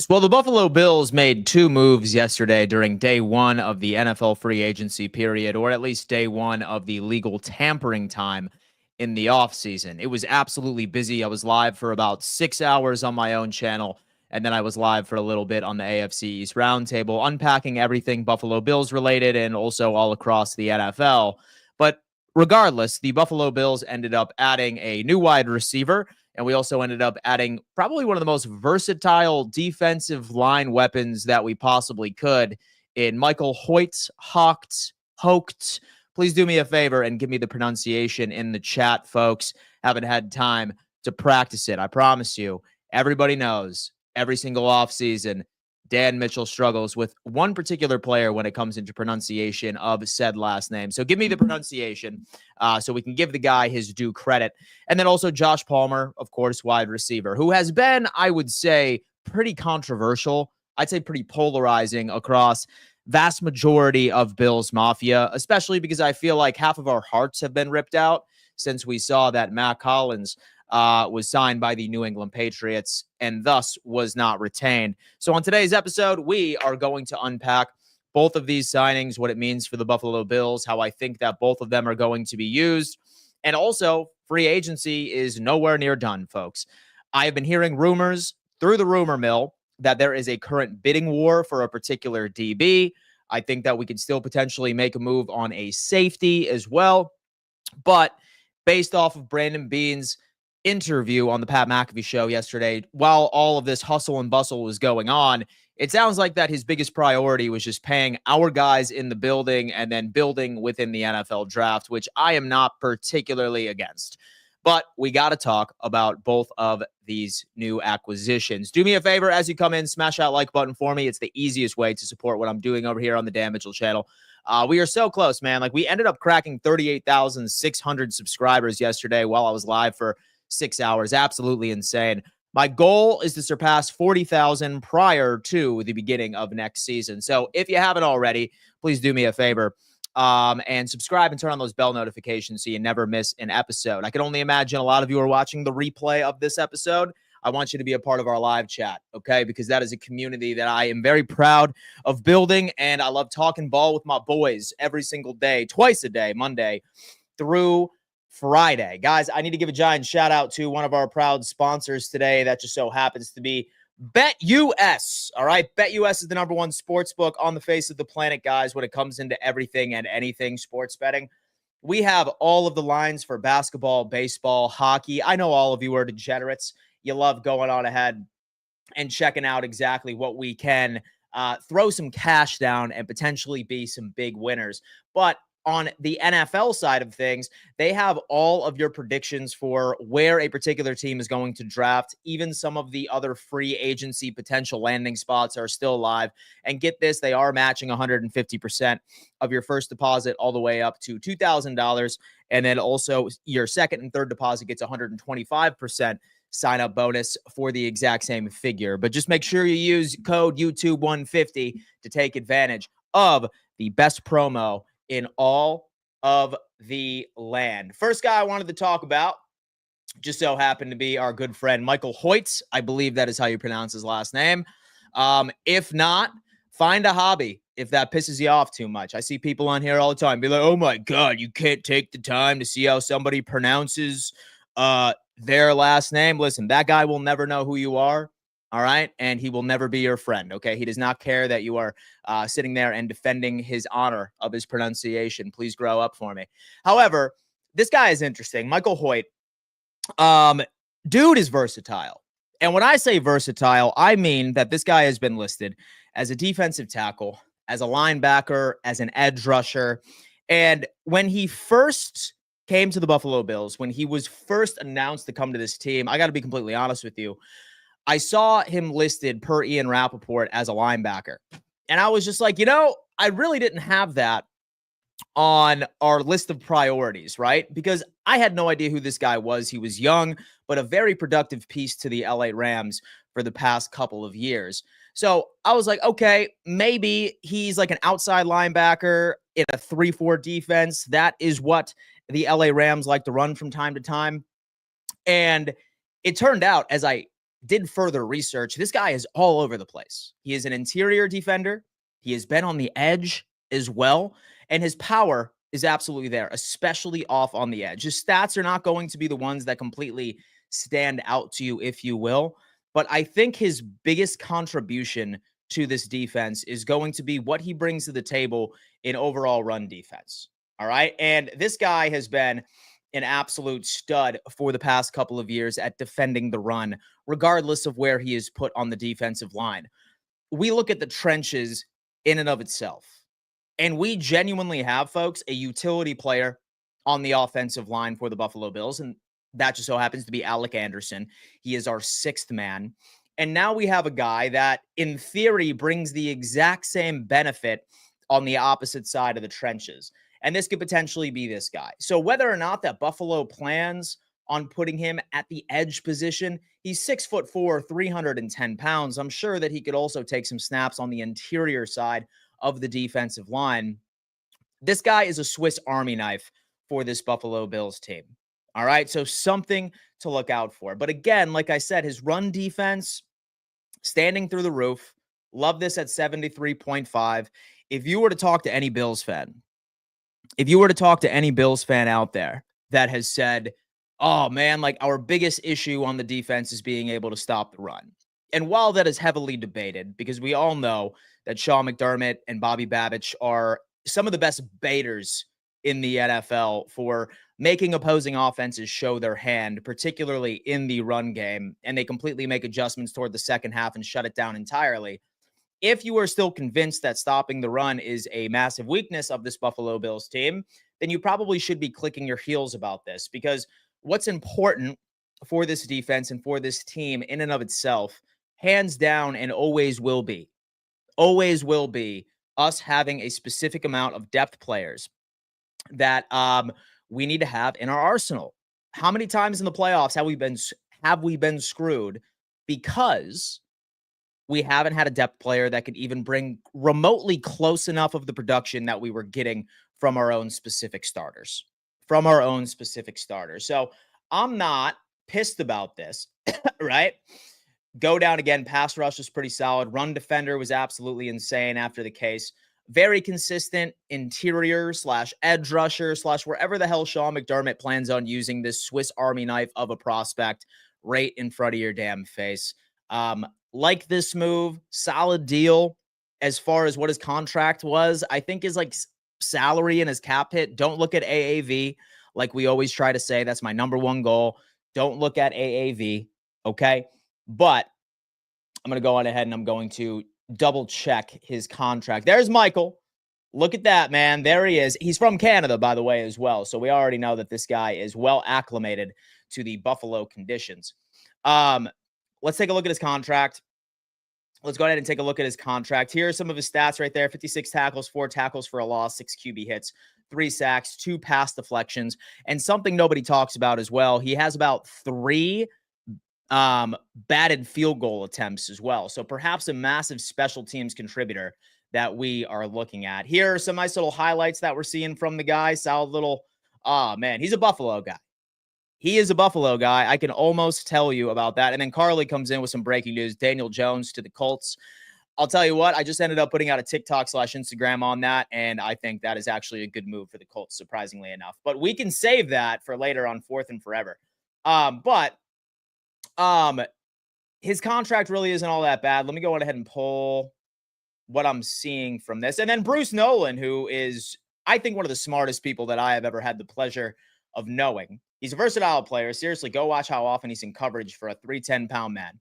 Well, the Buffalo Bills made two moves yesterday during day one of the NFL free agency period, or at least day one of the legal tampering time in the offseason. It was absolutely busy. I was live for about 6 hours on my own channel, and then I was live for a little bit on the AFC East Roundtable, unpacking everything Buffalo Bills related and also all across the NFL. But regardless, the Buffalo Bills ended up adding a new wide receiver. And we also ended up adding probably one of the most versatile defensive line weapons that we possibly could in Michael Hoecht. Please do me a favor and give me the pronunciation in the chat, folks. Haven't had time to practice it. I promise you, everybody knows every single offseason, Dan Mitchell struggles with one particular player when it comes into pronunciation of said last name. So give me the pronunciation so we can give the guy his due credit. And then also Josh Palmer, of course, wide receiver, who has been, I would say, pretty controversial. I'd say pretty polarizing across vast majority of Bills Mafia, especially because I feel like half of our hearts have been ripped out since we saw that Matt Collins was signed by the New England Patriots and thus was not retained. So on today's episode, we are going to unpack both of these signings, what it means for the Buffalo Bills, how I think that both of them are going to be used, and also free agency is nowhere near done, folks. I have been hearing rumors through the rumor mill that there is a current bidding war for a particular DB. I think that we could still potentially make a move on a safety as well. But based off of Brandon Beane's interview on the Pat McAfee show yesterday, while all of this hustle and bustle was going on, it sounds like that his biggest priority was just paying our guys in the building and then building within the NFL draft, which I am not particularly against. But we got to talk about both of these new acquisitions. Do me a favor as you come in, smash that like button for me. It's the easiest way to support what I'm doing over here on the Dan Mitchell channel. We are so close, man. Like, we ended up cracking 38,600 subscribers yesterday while I was live for 6 hours. Absolutely insane. My goal is to surpass 40,000 prior to the beginning of next season. So if you haven't already, please do me a favor and subscribe and turn on those bell notifications so you never miss an episode. I can only imagine a lot of you are watching the replay of this episode. I want you to be a part of our live chat, okay? Because that is a community that I am very proud of building, and I love talking ball with my boys every single day, twice a day, Monday through Friday. Guys, I need to give a giant shout out to one of our proud sponsors today. That just so happens to be BetUS. All right. BetUS is the #1 sports book on the face of the planet, guys, when it comes into everything and anything sports betting. We have all of the lines for basketball, baseball, hockey. I know all of you are degenerates. You love going on ahead and checking out exactly what we can throw some cash down and potentially be some big winners. But on the NFL side of things, they have all of your predictions for where a particular team is going to draft. Even some of the other free agency potential landing spots are still live. And get this, they are matching 150% of your first deposit all the way up to $2,000. And then also your second and third deposit gets 125% sign-up bonus for the exact same figure. But just make sure you use code YouTube150 to take advantage of the best promo in all of the land. First guy I wanted to talk about just so happened to be our good friend Michael Hoecht. I believe that is how you pronounce his last name. If not, find a hobby if that pisses you off too much. I see people on here all the time be like, oh my God, you can't take the time to see how somebody pronounces their last name. Listen, that guy will never know who you are. All right. And he will never be your friend. Okay. He does not care that you are sitting there and defending his honor of his pronunciation. Please grow up for me. However, this guy is interesting. Michael Hoecht. Dude is versatile. And when I say versatile, I mean that this guy has been listed as a defensive tackle, as a linebacker, as an edge rusher. And when he first came to the Buffalo Bills, when he was first announced to come to this team, I got to be completely honest with you, I saw him listed per Ian Rappaport as a linebacker. And I was just like, I really didn't have that on our list of priorities, right? Because I had no idea who this guy was. He was young, but a very productive piece to the LA Rams for the past couple of years. So I was like, okay, maybe he's like an outside linebacker in a 3-4 defense. That is what the LA Rams like to run from time to time. And it turned out, as I did further research, this guy is all over the place. He is an interior defender. He has been on the edge as well. And his power is absolutely there, especially off on the edge. His stats are not going to be the ones that completely stand out to you, if you will. But I think his biggest contribution to this defense is going to be what he brings to the table in overall run defense. All right. And this guy has been an absolute stud for the past couple of years at defending the run, regardless of where he is put on the defensive line. We look at the trenches in and of itself, and we genuinely have, folks, a utility player on the offensive line for the Buffalo Bills, and that just so happens to be Alec Anderson. He is our sixth man. And now we have a guy that, in theory, brings the exact same benefit on the opposite side of the trenches. And this could potentially be this guy. So whether or not that Buffalo plans on putting him at the edge position, he's 6'4", 310 pounds. I'm sure that he could also take some snaps on the interior side of the defensive line. This guy is a Swiss Army knife for this Buffalo Bills team. All right, so something to look out for. But again, like I said, his run defense, standing through the roof. Love this at 73.5. If you were to talk to any Bills fan, out there that has said, oh man, like our biggest issue on the defense is being able to stop the run. And while that is heavily debated, because we all know that Sean McDermott and Bobby Babich are some of the best baiters in the NFL for making opposing offenses show their hand, particularly in the run game, and they completely make adjustments toward the second half and shut it down entirely. If you are still convinced that stopping the run is a massive weakness of this Buffalo Bills team, then you probably should be clicking your heels about this, because what's important for this defense and for this team in and of itself, hands down, and always will be us having a specific amount of depth players that we need to have in our arsenal. How many times in the playoffs have we been screwed because we haven't had a depth player that could even bring remotely close enough of the production that we were getting from our own specific starters. So I'm not pissed about this, right? Go down again. Pass rush was pretty solid. Run defender was absolutely insane after the case. Very consistent interior / edge rusher / wherever the hell Sean McDermott plans on using this Swiss Army knife of a prospect right in front of your damn face. Like this move, solid deal as far as what his contract was. I think his salary and his cap hit. Don't look at AAV like we always try to say. That's my number one goal. Don't look at AAV, okay? But I'm going to go on ahead and I'm going to double check his contract. There's Michael. Look at that, man. There he is. He's from Canada, by the way, as well. So we already know that this guy is well acclimated to the Buffalo conditions. Let's take a look at his contract. Let's go ahead and take a look at his contract. Here are some of his stats right there. 56 tackles, 4 tackles for a loss, 6 QB hits, 3 sacks, 2 pass deflections, and something nobody talks about as well. He has about 3 batted field goal attempts as well. So perhaps a massive special teams contributor that we are looking at. Here are some nice little highlights that we're seeing from the guy. Solid little, man, he's a Buffalo guy. He is a Buffalo guy. I can almost tell you about that. And then Carly comes in with some breaking news. Daniel Jones to the Colts. I'll tell you what, I just ended up putting out a TikTok / Instagram on that, and I think that is actually a good move for the Colts, surprisingly enough. But we can save that for later on 4th and Forever. His contract really isn't all that bad. Let me go on ahead and pull what I'm seeing from this. And then Bruce Nolan, who is, I think, one of the smartest people that I have ever had the pleasure of knowing. He's a versatile player. Seriously, go watch how often he's in coverage for a 310-pound man.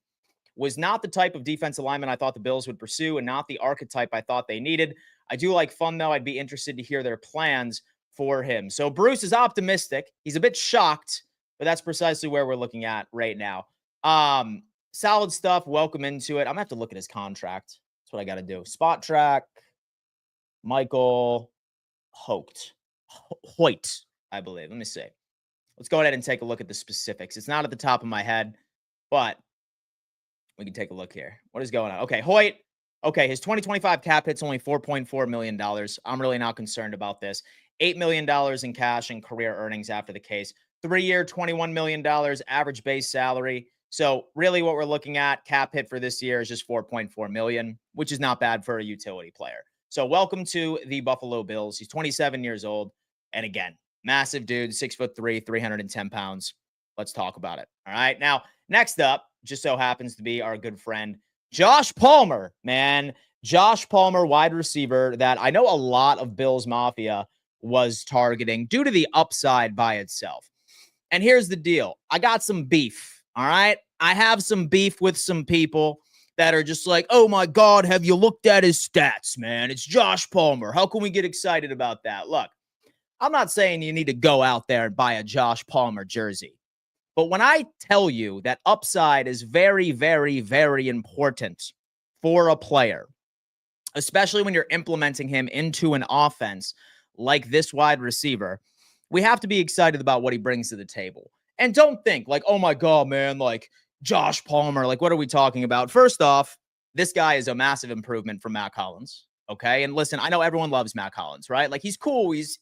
Was not the type of defensive lineman I thought the Bills would pursue and not the archetype I thought they needed. I do like fun, though. I'd be interested to hear their plans for him. So Bruce is optimistic. He's a bit shocked, but that's precisely where we're looking at right now. Solid stuff. Welcome into it. I'm going to have to look at his contract. That's what I got to do. Spot track. Michael Hoecht, I believe. Let me see. Let's go ahead and take a look at the specifics. It's not at the top of my head, but we can take a look here. What is going on? Okay, Hoyt. Okay, his 2025 cap hit's only $4.4 million. I'm really not concerned about this. $8 million in cash and career earnings after the case. 3-year, $21 million average base salary. So really what we're looking at, cap hit for this year is just 4.4 million, which is not bad for a utility player. So welcome to the Buffalo Bills. He's 27 years old. And again, massive dude, 6'3", 310 pounds. Let's talk about it. All right. Now, next up, just so happens to be our good friend, Josh Palmer, man. Josh Palmer, wide receiver that I know a lot of Bills Mafia was targeting due to the upside by itself. And here's the deal. I got some beef. All right. I have some beef with some people that are just like, oh my God, have you looked at his stats, man? It's Josh Palmer. How can we get excited about that? Look, I'm not saying you need to go out there and buy a Josh Palmer jersey. But when I tell you that upside is very, very, very important for a player, especially when you're implementing him into an offense like this wide receiver, we have to be excited about what he brings to the table. And don't think like, oh my God, man, like Josh Palmer, like what are we talking about? First off, this guy is a massive improvement from Matt Collins. Okay. And listen, I know everyone loves Matt Collins, right? Like he's cool. He's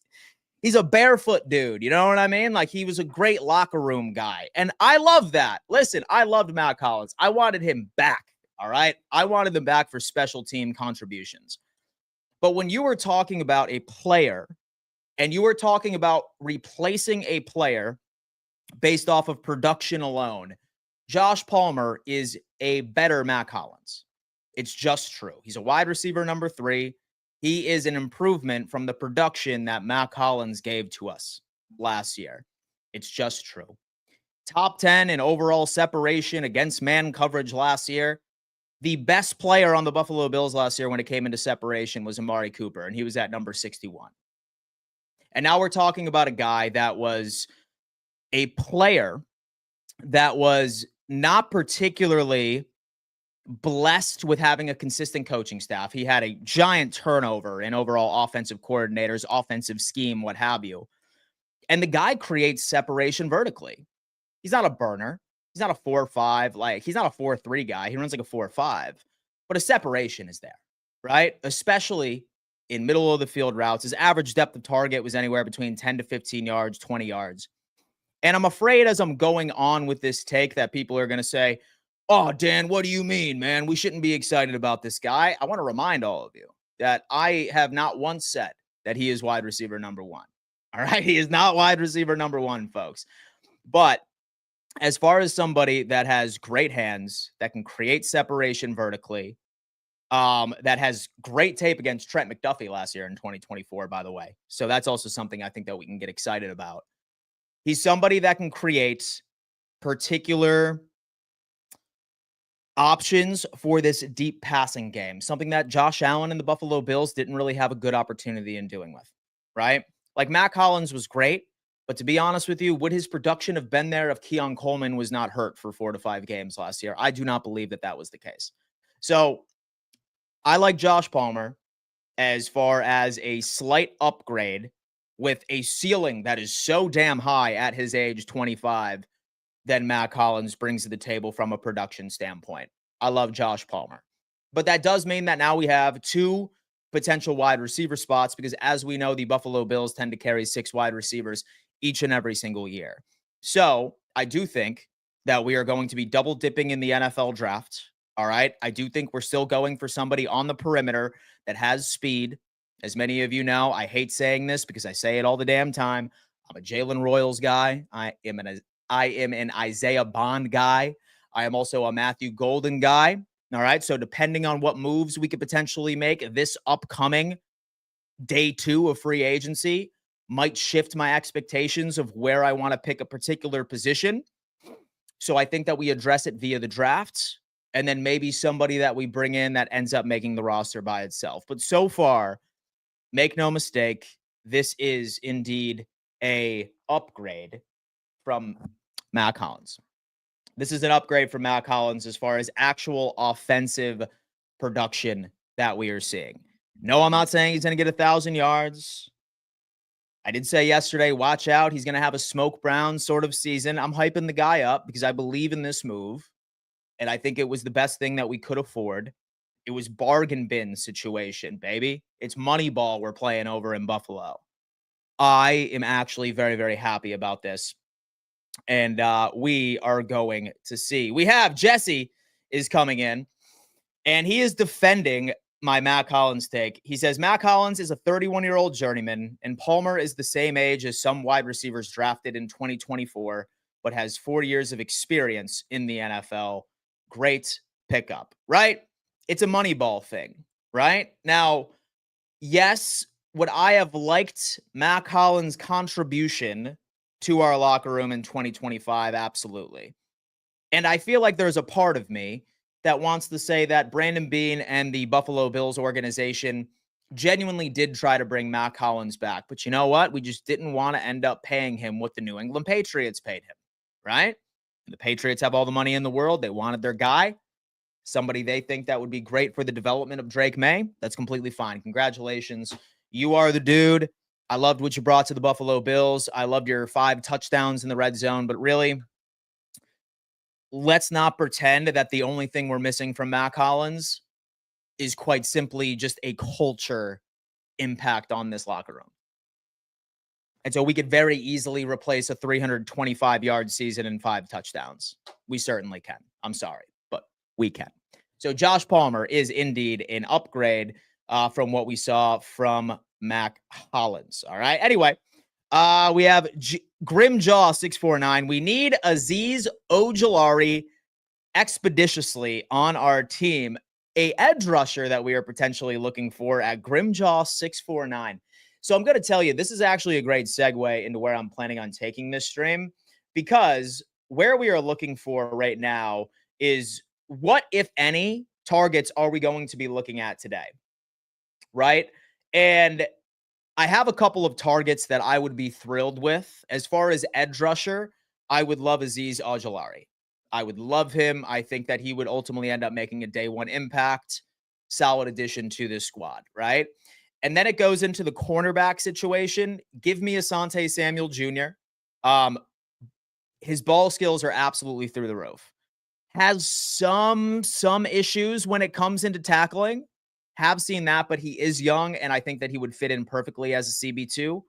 a barefoot dude. You know what I mean? Like he was a great locker room guy. And I love that. Listen, I loved Matt Collins. I wanted him back. All right. I wanted them back for special team contributions. But when you were talking about a player and you were talking about replacing a player based off of production alone, Josh Palmer is a better Matt Collins. It's just true. He's a wide receiver number 3. He is an improvement from the production that Matt Collins gave to us last year. It's just true. Top 10 in overall separation against man coverage last year. The best player on the Buffalo Bills last year when it came into separation was Amari Cooper, and he was at number 61. And now we're talking about a guy that was a player that was not particularly blessed with having a consistent coaching staff. He had a giant turnover in overall offensive coordinators, offensive scheme, what have you. And the guy creates separation vertically. He's not a burner. He's not a 4-5. Like he's not a 4-3 guy. He runs like a 4-5, but a separation is there, right? Especially in middle of the field routes. His average depth of target was anywhere between 10 to 15 yards, 20 yards. And I'm afraid as I'm going on with this take that people are going to say, oh, Dan, what do you mean, man? We shouldn't be excited about this guy. I want to remind all of you that I have not once said that he is wide receiver number 1. All right. He is not wide receiver number 1, folks. But as far as somebody that has great hands, that can create separation vertically, that has great tape against Trent McDuffie last year in 2024, by the way. So that's also something I think that we can get excited about. He's somebody that can create particular options for this deep passing game, something that Josh Allen and the Buffalo Bills didn't really have a good opportunity in doing with, right? Like Matt Collins was great, but to be honest with you, would his production have been there if Keon Coleman was not hurt for 4 to 5 games last year? I do not believe that that was the case. So I like Josh Palmer as far as a slight upgrade with a ceiling that is so damn high at his age, 25, than Matt Collins brings to the table from a production standpoint. I love Josh Palmer. But that does mean that now we have 2 potential wide receiver spots because as we know, the Buffalo Bills tend to carry 6 wide receivers each and every single year. So I do think that we are going to be double dipping in the NFL draft. All right. I do think we're still going for somebody on the perimeter that has speed. As many of you know, I hate saying this because I say it all the damn time. I'm a Jalen Royals guy. I am an Isaiah Bond guy. I am also a Matthew Golden guy. All right. So depending on what moves we could potentially make this upcoming day 2 of free agency might shift my expectations of where I want to pick a particular position. So I think that we address it via the draft and then maybe somebody that we bring in that ends up making the roster by itself. But so far, make no mistake, this is indeed a upgrade from Matt Collins. This is an upgrade from Matt Collins as far as actual offensive production that we are seeing. No, I'm not saying he's going to get 1,000 yards. I did say yesterday, watch out. He's going to have a Smoke Brown sort of season. I'm hyping the guy up because I believe in this move. And I think it was the best thing that we could afford. It was bargain bin situation, baby. It's money ball we're playing over in Buffalo. I am actually very, very happy about this. And we are going to see. We have Jesse is coming in, and he is defending my Mac Hollins take. He says Mac Hollins is a 31-year-old journeyman, and Palmer is the same age as some wide receivers drafted in 2024, but has 4 years of experience in the NFL. Great pickup, right? It's a Moneyball thing, right? Now, yes, would I have liked Mac Hollins' contribution to our locker room in 2025? Absolutely. And I feel like there's a part of me that wants to say that Brandon Beane and the Buffalo Bills organization genuinely did try to bring Mac Hollins back. But you know what? We just didn't want to end up paying him what the New England Patriots paid him, right? The Patriots have all the money in the world. They wanted their guy, somebody they think that would be great for the development of Drake May. That's completely fine. Congratulations. You are the dude. I loved what you brought to the Buffalo Bills. I loved your 5 touchdowns in the red zone, but really, let's not pretend that the only thing we're missing from Mac Hollins is quite simply just a culture impact on this locker room. And so we could very easily replace a 325-yard season and 5 touchdowns. We certainly can. I'm sorry, but we can. So Josh Palmer is indeed an upgrade from what we saw from Mac Hollins. All right. Anyway, we have Grimjaw 649. We need Azeez Ojulari expeditiously on our team. A edge rusher that we are potentially looking for at Grimjaw 649. So I'm going to tell you, this is actually a great segue into where I'm planning on taking this stream, because where we are looking for right now is what, if any, targets are we going to be looking at today, right? And I have a couple of targets that I would be thrilled with. As far as edge rusher, I would love Azeez Ojulari. I would love him. I think that he would ultimately end up making a day one impact, solid addition to this squad, right? And then it goes into the cornerback situation. Give me Asante Samuel Jr. His ball skills are absolutely through the roof. Has some issues when it comes into tackling. Have seen that, but he is young, and I think that he would fit in perfectly as a CB2.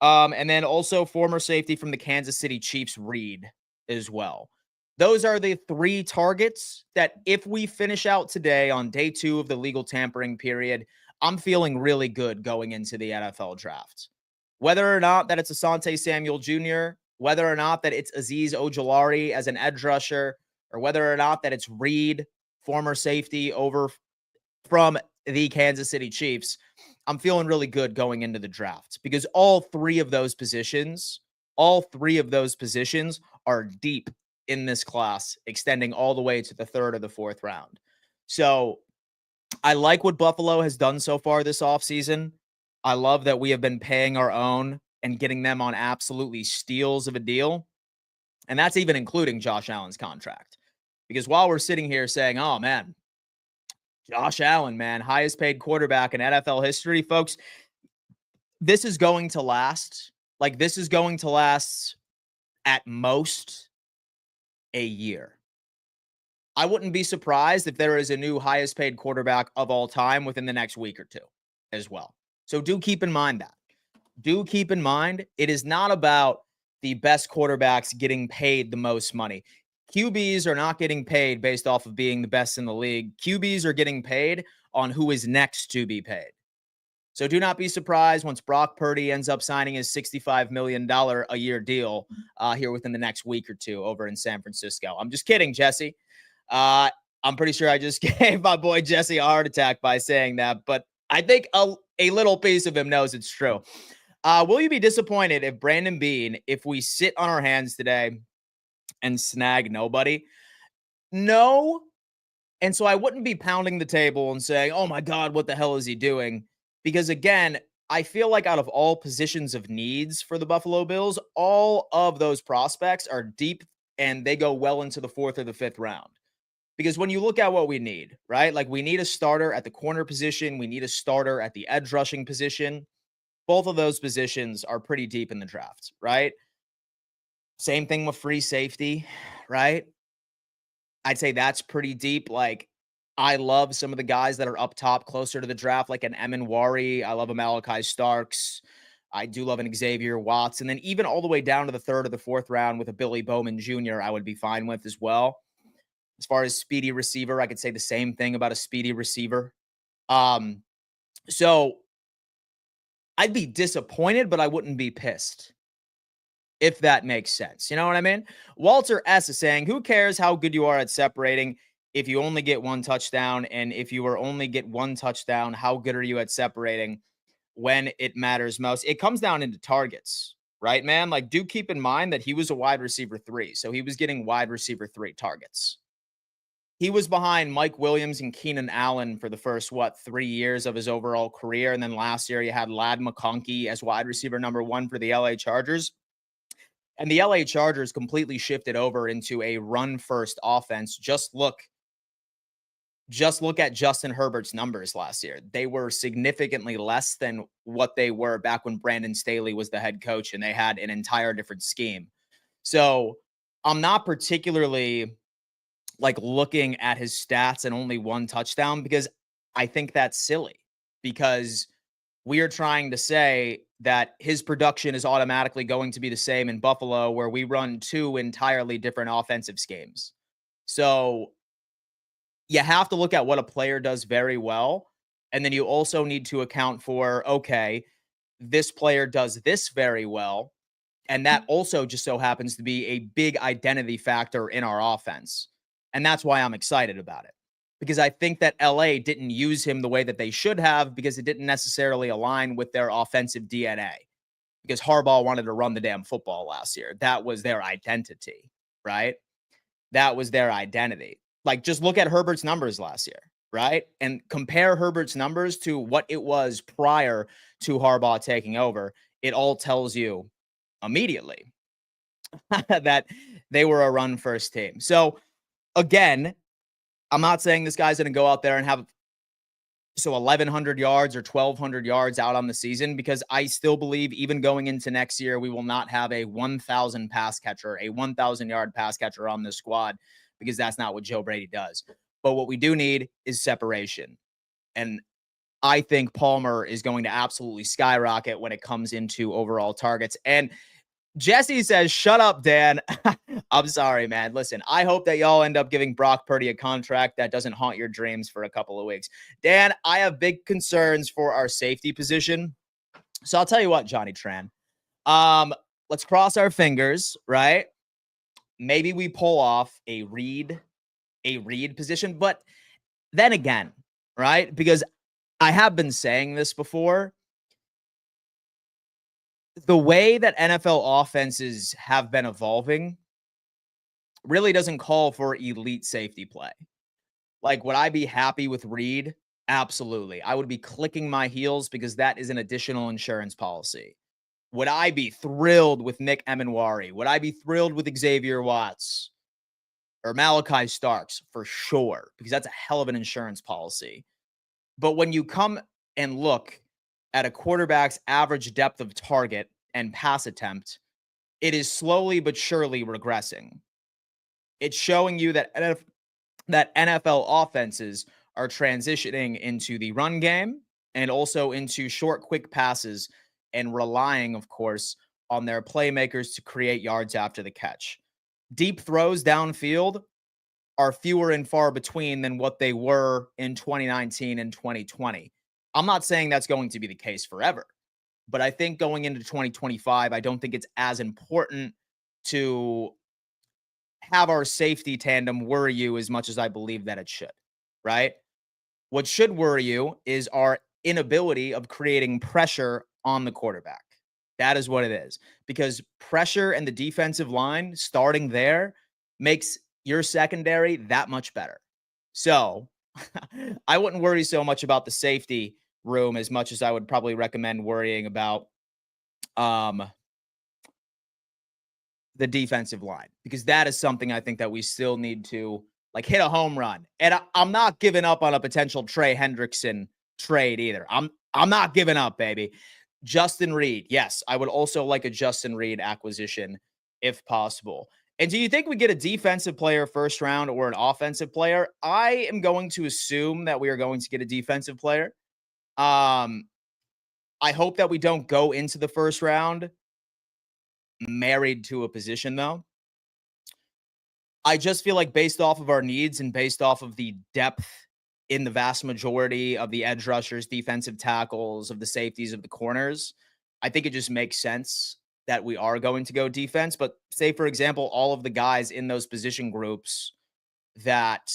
And then also former safety from the Kansas City Chiefs, Reed, as well. Those are the 3 targets that if we finish out today on day 2 of the legal tampering period, I'm feeling really good going into the NFL draft. Whether or not that it's Asante Samuel Jr., whether or not that it's Azeez Ojulari as an edge rusher, or whether or not that it's Reed, former safety over from the Kansas City Chiefs, I'm feeling really good going into the draft, because all 3 of those positions are deep in this class, extending all the way to the 3rd or the 4th round. So I like what Buffalo has done so far this offseason. I love that we have been paying our own and getting them on absolutely steals of a deal. And that's even including Josh Allen's contract. Because while we're sitting here saying, oh man, Josh Allen, man, highest paid quarterback in NFL history, folks, this is going to last. Like, this is going to last at most a year. I wouldn't be surprised if there is a new highest paid quarterback of all time within the next week or 2 as well. So do keep in mind that. Do keep in mind, it is not about the best quarterbacks getting paid the most money. QBs are not getting paid based off of being the best in the league. QBs are getting paid on who is next to be paid. So do not be surprised once Brock Purdy ends up signing his $65 million a year deal here within the next week or 2 over in San Francisco. I'm just kidding, Jesse. I'm pretty sure I just gave my boy Jesse a heart attack by saying that, but I think a little piece of him knows it's true. Will you be disappointed if Brandon Beane, if we sit on our hands today and snag nobody? No. And so I wouldn't be pounding the table and saying, oh my God, what the hell is he doing? Because again, I feel like out of all positions of needs for the Buffalo Bills, all of those prospects are deep and they go well into the 4th or the 5th round. Because when you look at what we need, right? Like, we need a starter at the corner position. We need a starter at the edge rushing position. Both of those positions are pretty deep in the draft, right? Same thing with free safety, right? I'd say that's pretty deep. Like, I love some of the guys that are up top closer to the draft, like an Emin Wari. I love a Malachi Starks. I do love an Xavier Watts. And then even all the way down to the 3rd or the 4th round with a Billy Bowman Jr., I would be fine with as well. As far as speedy receiver, I could say the same thing about a speedy receiver. So I'd be disappointed, but I wouldn't be pissed, if that makes sense. You know what I mean? Walter S. is saying, who cares how good you are at separating if you only get one touchdown? And if you are only get one touchdown, how good are you at separating when it matters most? It comes down into targets, right, man? Like, do keep in mind that he was a wide receiver 3. So he was getting wide receiver 3 targets. He was behind Mike Williams and Keenan Allen for the first, 3 years of his overall career. And then last year, you had Ladd McConkey as wide receiver number 1 for the LA Chargers. And the LA Chargers completely shifted over into a run-first offense. Just look at Justin Herbert's numbers last year. They were significantly less than what they were back when Brandon Staley was the head coach and they had an entire different scheme. So I'm not particularly looking at his stats and only one touchdown, because I think that's silly, because we are trying to say that his production is automatically going to be the same in Buffalo, where we run 2 entirely different offensive schemes. So you have to look at what a player does very well. And then you also need to account for, okay, this player does this very well. And that also just so happens to be a big identity factor in our offense. And that's why I'm excited about it, because I think that LA didn't use him the way that they should have, because it didn't necessarily align with their offensive DNA, because Harbaugh wanted to run the damn football last year. That was their identity, right? That was their identity. Just look at Herbert's numbers last year, right? And compare Herbert's numbers to what it was prior to Harbaugh taking over. It all tells you immediately that they were a run-first team. So, again, I'm not saying this guy's going to go out there and have 1,100 yards or 1,200 yards out on the season, because I still believe even going into next year, we will not have a 1,000 pass catcher, a 1,000-yard pass catcher on this squad, because that's not what Joe Brady does. But what we do need is separation. And I think Palmer is going to absolutely skyrocket when it comes into overall targets. And Jesse says, shut up, Dan. I'm sorry, man. Listen, I hope that y'all end up giving Brock Purdy a contract that doesn't haunt your dreams for a couple of weeks. Dan, I have big concerns for our safety position. So I'll tell you what, Johnny Tran. Let's cross our fingers, right? Maybe we pull off a Reed position. But then again, right? Because I have been saying this before, the way that NFL offenses have been evolving really doesn't call for elite safety play. Would I be happy with Reed? Absolutely. I would be clicking my heels, because that is an additional insurance policy. Would I be thrilled with Nick Emenwari? Would I be thrilled with Xavier Watts or Malachi Starks? For sure, because that's a hell of an insurance policy. But when you come and look at a quarterback's average depth of target and pass attempt, it is slowly but surely regressing. It's showing you that NFL offenses are transitioning into the run game and also into short, quick passes, and relying, of course, on their playmakers to create yards after the catch. Deep throws downfield are fewer and far between than what they were in 2019 and 2020. I'm not saying that's going to be the case forever, but I think going into 2025, I don't think it's as important to have our safety tandem worry you as much as I believe that it should, right? What should worry you is our inability of creating pressure on the quarterback. That is what it is, because pressure and the defensive line starting there makes your secondary that much better. So I wouldn't worry so much about the safety room as much as I would probably recommend worrying about the defensive line, because that is something I think that we still need to hit a home run. And I'm not giving up on a potential Trey Hendrickson trade either. I'm not giving up, baby. Justin Reed. Yes, I would also like a Justin Reed acquisition if possible. And do you think we get a defensive player first round or an offensive player? I am going to assume that we are going to get a defensive player. I hope that we don't go into the first round married to a position, though. I just feel like based off of our needs and based off of the depth in the vast majority of the edge rushers, defensive tackles, of the safeties, of the corners, I think it just makes sense that we are going to go defense. But say, for example, all of the guys in those position groups that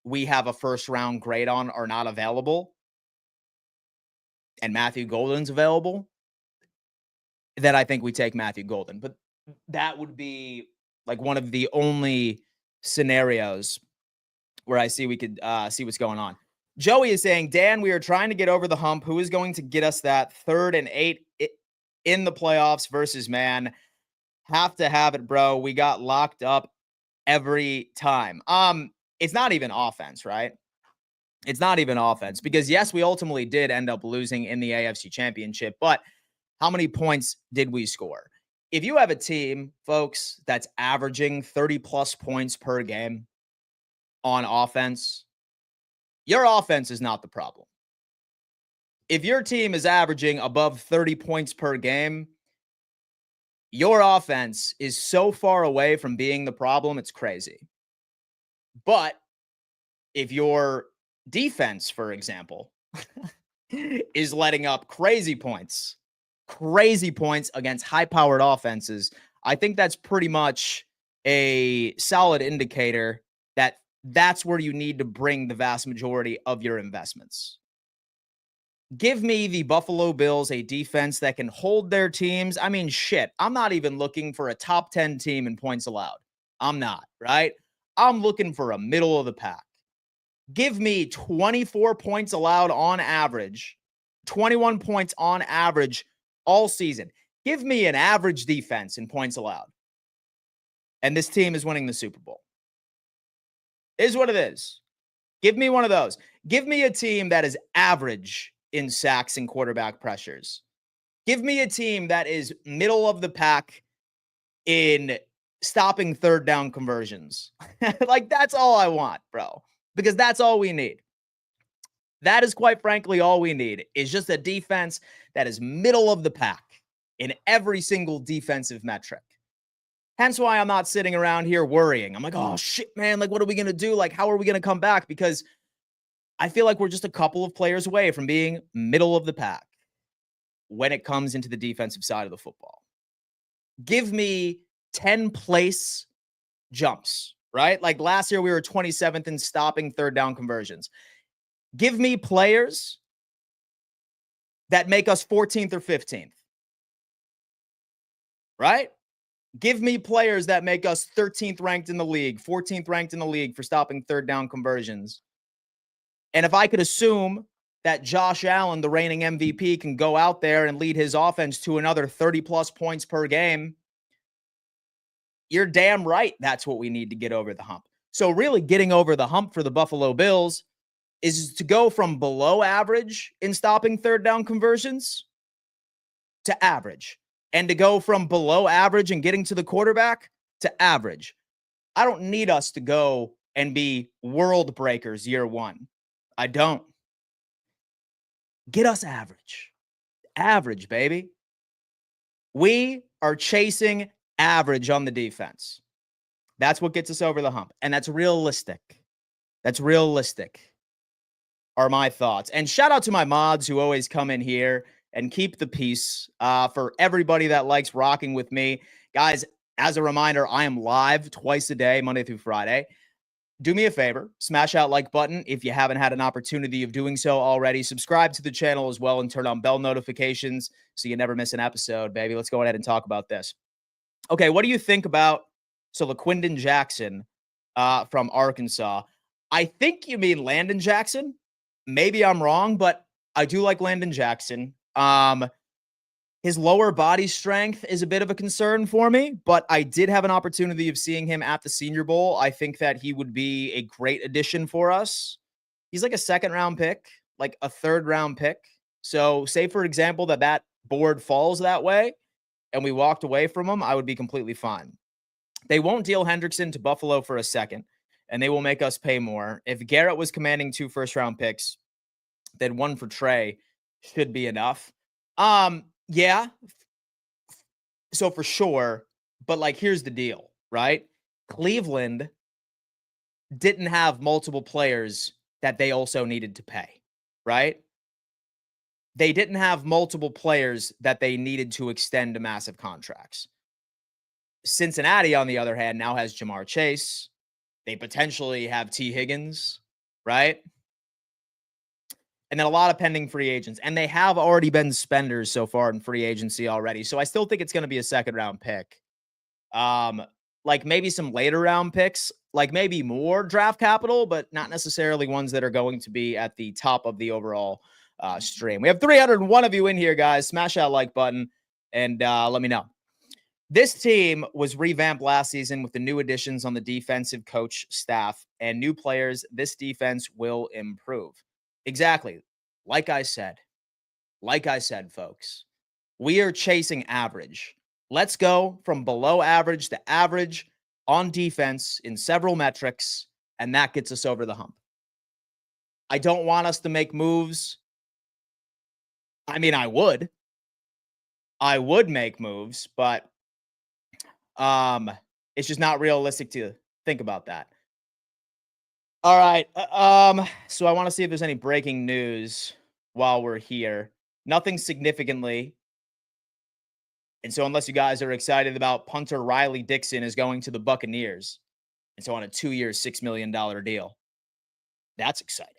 we have a first round grade on are not available, and Matthew Golden's available, then I think we take Matthew Golden. But that would be like one of the only scenarios where I see we could see what's going on. Joey is saying, Dan, we are trying to get over the hump. Who is going to get us that 3rd and 8 in the playoffs versus man? Have to have it, bro. We got locked up every time. It's not even offense, right? It's not even offense because, yes, we ultimately did end up losing in the AFC Championship, but how many points did we score? If you have a team, folks, that's averaging 30-plus points per game on offense, your offense is not the problem. If your team is averaging above 30 points per game, your offense is so far away from being the problem, it's crazy. But if your defense, for example, is letting up crazy points against high-powered offenses, I think that's pretty much a solid indicator that that's where you need to bring the vast majority of your investments. Give me the Buffalo Bills a defense that can hold their teams. I mean, shit, I'm not even looking for a top 10 team in points allowed. I'm not, right? I'm looking for a middle of the pack. Give me 24 points allowed on average, 21 points on average all season. Give me an average defense in points allowed. And this team is winning the Super Bowl. It is what it is. Give me one of those. Give me a team that is average in sacks and quarterback pressures. Give me a team that is middle of the pack in stopping third down conversions. Like, that's all I want, bro, because that's all we need. That is quite frankly all we need is just a defense that is middle of the pack in every single defensive metric. Hence why I'm not sitting around here worrying. I'm like, oh, shit, man. Like, what are we going to do? Like, how are we going to come back? Because I feel like we're just a couple of players away from being middle of the pack when it comes into the defensive side of the football. Give me 10 place jumps, right? Like last year, we were 27th in stopping third down conversions. Give me players that make us 14th or 15th, right? Give me players that make us 13th ranked in the league, 14th ranked in the league for stopping third down conversions. And if I could assume that Josh Allen, the reigning MVP, can go out there and lead his offense to another 30-plus points per game, you're damn right that's what we need to get over the hump. So really getting over the hump for the Buffalo Bills is to go from below average in stopping third down conversions to average, and to go from below average and getting to the quarterback to average. I don't need us to go and be world breakers year one. I don't. Get us average. Average, baby. We are chasing average on the defense. That's what gets us over the hump. And that's realistic. That's realistic, are my thoughts. And shout out to my mods who always come in here and keep the peace. For everybody that likes rocking with me. Guys, as a reminder, I am live twice a day, Monday through Friday. Do me a favor, smash that like button if you haven't had an opportunity of doing so already. Subscribe to the channel as well and turn on bell notifications so you never miss an episode, baby. Let's go ahead and talk about this. Okay, what do you think about LaQuindon Jackson from Arkansas? I think you mean Landon Jackson. Maybe I'm wrong, but I do like Landon Jackson. His lower body strength is a bit of a concern for me, but I did have an opportunity of seeing him at the Senior Bowl. I think that he would be a great addition for us. He's like a second-round pick, like a third-round pick. So say, for example, that board falls that way and we walked away from him, I would be completely fine. They won't deal Hendrickson to Buffalo for a second, and they will make us pay more. If Garrett was commanding 2 first-round picks, then 1 for Trey should be enough. Yeah. So for sure, but like here's the deal, right? Cleveland didn't have multiple players that they also needed to pay, right? They didn't have multiple players that they needed to extend to massive contracts. Cincinnati, on the other hand, now has Jamar Chase. They potentially have T. Higgins, right? And then a lot of pending free agents. And they have already been spenders so far in free agency already. So I still think it's going to be a second round pick. Um, like maybe some later round picks, like maybe more draft capital, but not necessarily ones that are going to be at the top of the overall stream. We have 301 of you in here, guys. Smash that like button and let me know. This team was revamped last season with the new additions on the defensive coach staff and new players. This defense will improve. Exactly. Like I said, folks, we are chasing average. Let's go from below average to average on defense in several metrics, and that gets us over the hump. I don't want us to make moves. I mean, I would make moves, but it's just not realistic to think about that. All right. So I want to see if there's any breaking news while we're here. Nothing significantly. And so unless you guys are excited about punter Riley Dixon is going to the Buccaneers. And so on a 2-year, $6 million deal. That's exciting.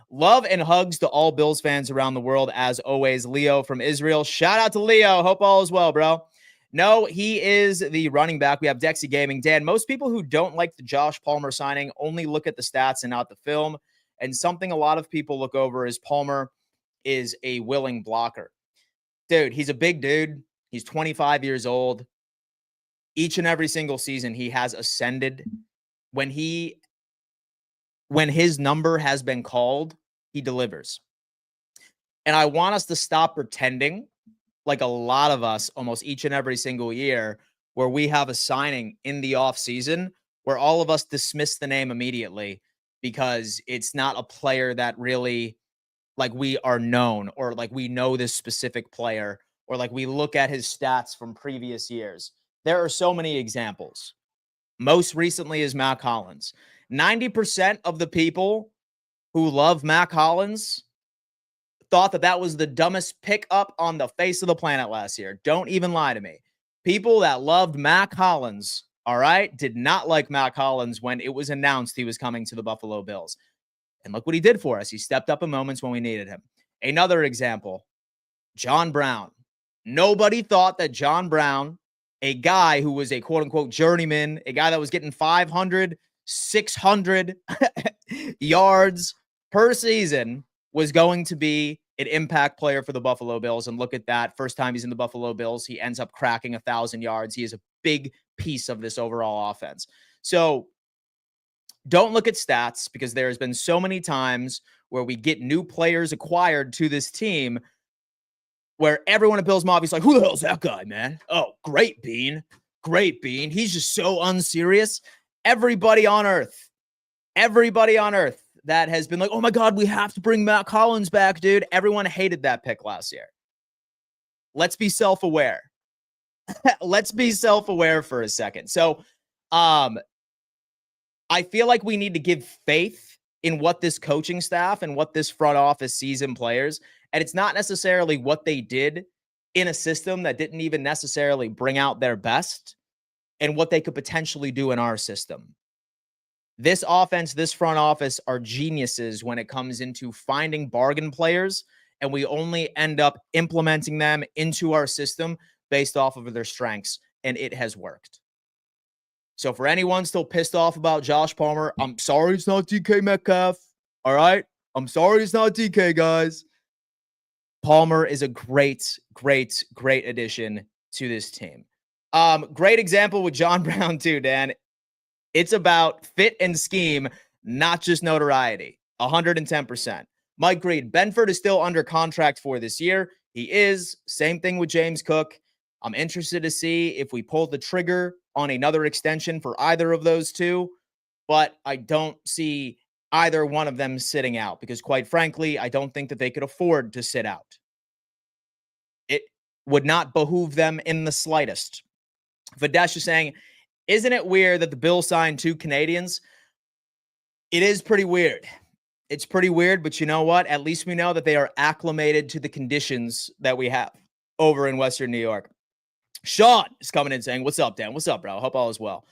Love and hugs to all Bills fans around the world. As always, Leo from Israel. Shout out to Leo. Hope all is well, bro. No, he is the running back. We have Dexy Gaming. Dan, most people who don't like the Josh Palmer signing only look at the stats and not the film. And something a lot of people look over is Palmer is a willing blocker. Dude, he's a big dude. He's 25 years old. Each and every single season, he has ascended. When his number has been called, he delivers. And I want us to stop pretending like a lot of us almost each and every single year where we have a signing in the off season where all of us dismiss the name immediately because it's not a player that really like we are known or like we know this specific player or like we look at his stats from previous years. There are so many examples. Most recently is Mac Hollins. 90% of the people who love Mac Hollins thought that that was the dumbest pickup on the face of the planet last year. Don't even lie to me. People that loved Mac Hollins, all right, did not like Mac Hollins when it was announced he was coming to the Buffalo Bills. And look what he did for us. He stepped up in moments when we needed him. Another example, John Brown. Nobody thought that John Brown, a guy who was a quote-unquote journeyman, a guy that was getting 500, 600 yards per season, was going to be an impact player for the Buffalo Bills. And look at that. First time he's in the Buffalo Bills, he ends up cracking 1,000 yards. He is a big piece of this overall offense. So don't look at stats because there's been so many times where we get new players acquired to this team where everyone at Bills Mafia is like, who the hell is that guy, man? Oh, great Bean. Great Bean. He's just so unserious. Everybody on earth that has been like, oh my God, we have to bring Matt Collins back, dude. Everyone hated that pick last year. Let's be self-aware. Let's be self-aware for a second. So, I feel like we need to give faith in what this coaching staff and what this front office sees in players. And it's not necessarily what they did in a system that didn't even necessarily bring out their best and what they could potentially do in our system. This offense, this front office are geniuses when it comes into finding bargain players, and we only end up implementing them into our system based off of their strengths, and it has worked. So for anyone still pissed off about Josh Palmer, I'm sorry it's not DK Metcalf, all right? I'm sorry it's not DK, guys. Palmer is a great addition to this team. Great example with John Brown too, Dan. It's about fit and scheme, not just notoriety. 110%. Mike Reed, Benford is still under contract for this year. He is. Same thing with James Cook. I'm interested to see if we pull the trigger on another extension for either of those two, but I don't see either one of them sitting out because, quite frankly, I don't think that they could afford to sit out. would not behoove them in the slightest. Videsh is saying, isn't it weird that the Bills signed 2 Canadians? It is pretty weird. It's pretty weird, but you know what? At least we know that they are acclimated to the conditions that we have over in Western New York. Sean is coming in saying, what's up, Dan? What's up, bro? Hope all is well.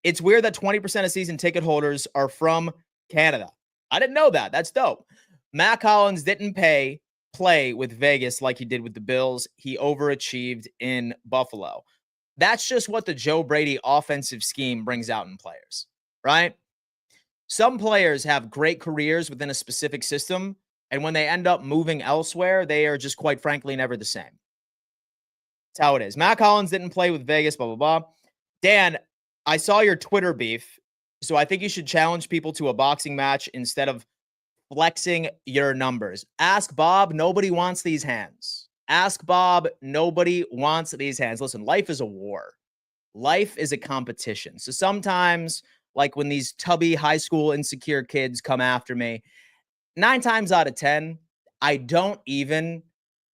It's weird that 20% of season ticket holders are from Canada. I didn't know that. That's dope. Matt Collins didn't play with Vegas like he did with the Bills. He overachieved in Buffalo. That's just what the Joe Brady offensive scheme brings out in players, right? Some players have great careers within a specific system, and when they end up moving elsewhere, they are just quite frankly never the same. That's how it is. Matt Collins didn't play with Vegas, blah, blah, blah. Dan, I saw your Twitter beef, so I think you should challenge people to a boxing match instead of flexing your numbers. Ask Bob, nobody wants these hands. Ask Bob, nobody wants these hands. Listen, life is a war. Life is a competition. So sometimes, like when these tubby high school insecure kids come after me, 9 times out of 10, I don't even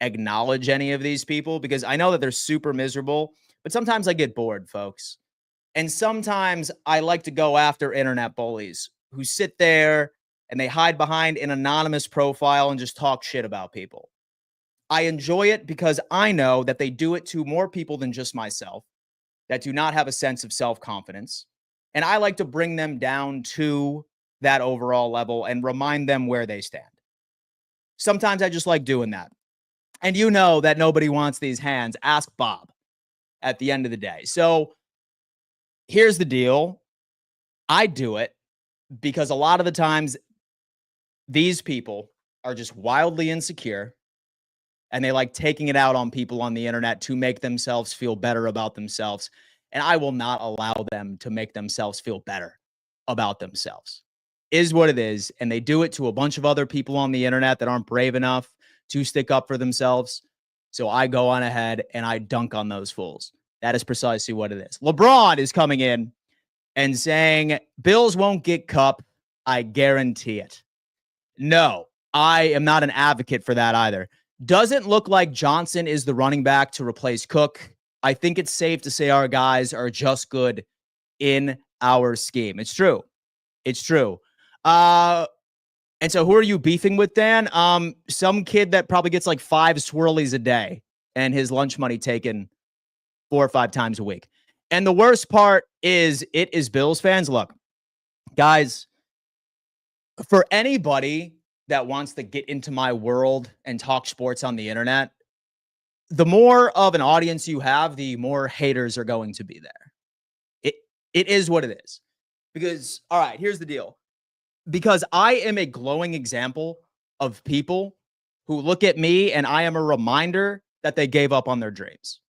acknowledge any of these people because I know that they're super miserable, but sometimes I get bored, folks. And sometimes I like to go after internet bullies who sit there and they hide behind an anonymous profile and just talk shit about people. I enjoy it because I know that they do it to more people than just myself that do not have a sense of self-confidence. And I like to bring them down to that overall level and remind them where they stand. Sometimes I just like doing that. And you know that nobody wants these hands. Ask Bob at the end of the day. So here's the deal. I do it because a lot of the times these people are just wildly insecure and they like taking it out on people on the internet to make themselves feel better about themselves. And I will not allow them to make themselves feel better about themselves. Is what it is. And they do it to a bunch of other people on the internet that aren't brave enough to stick up for themselves. So I go on ahead and I dunk on those fools. That is precisely what it is. LeBron is coming in and saying, Bills won't get Cup. I guarantee it. No, I am not an advocate for that either. Doesn't look like Johnson is the running back to replace Cook. I think it's safe to say our guys are just good in our scheme. It's true. It's true. And so who are you beefing with, Dan? Some kid that probably gets like 5 swirlies a day and his lunch money taken 4 or 5 times a week. And the worst part is it is Bills fans. Look, guys, for anybody that wants to get into my world and talk sports on the internet, the more of an audience you have, the more haters are going to be there. It is what it is. Because, all right, here's the deal. Because I am a glowing example of people who look at me and I am a reminder that they gave up on their dreams.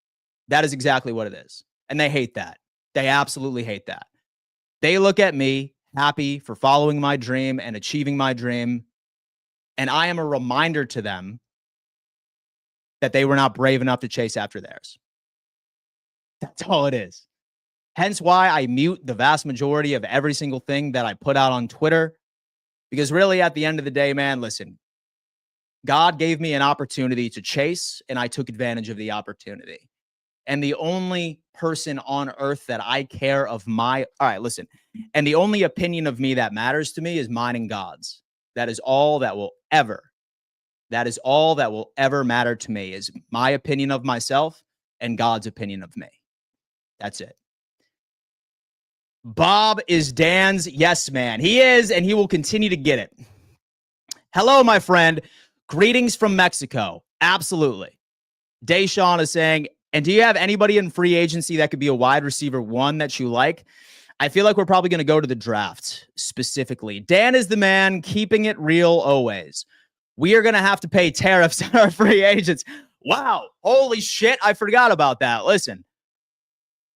That is exactly what it is. And they hate that. They absolutely hate that. They look at me happy for following my dream and achieving my dream. And I am a reminder to them that they were not brave enough to chase after theirs. That's all it is. Hence why I mute the vast majority of every single thing that I put out on Twitter. Because really, at the end of the day, man, listen, God gave me an opportunity to chase, and I took advantage of the opportunity. And the only person on earth that I care of and the only opinion of me that matters to me is mine and God's. That is all that will ever matter to me is my opinion of myself and God's opinion of me. That's it. Bob is Dan's yes man. He is, and he will continue to get it. Hello, my friend. Greetings from Mexico. Absolutely. Deshaun is saying, and do you have anybody in free agency that could be a wide receiver 1 that you like? I feel like we're probably going to go to the draft specifically. Dan is the man, keeping it real always. We are going to have to pay tariffs on our free agents. Wow. Holy shit. I forgot about that. Listen,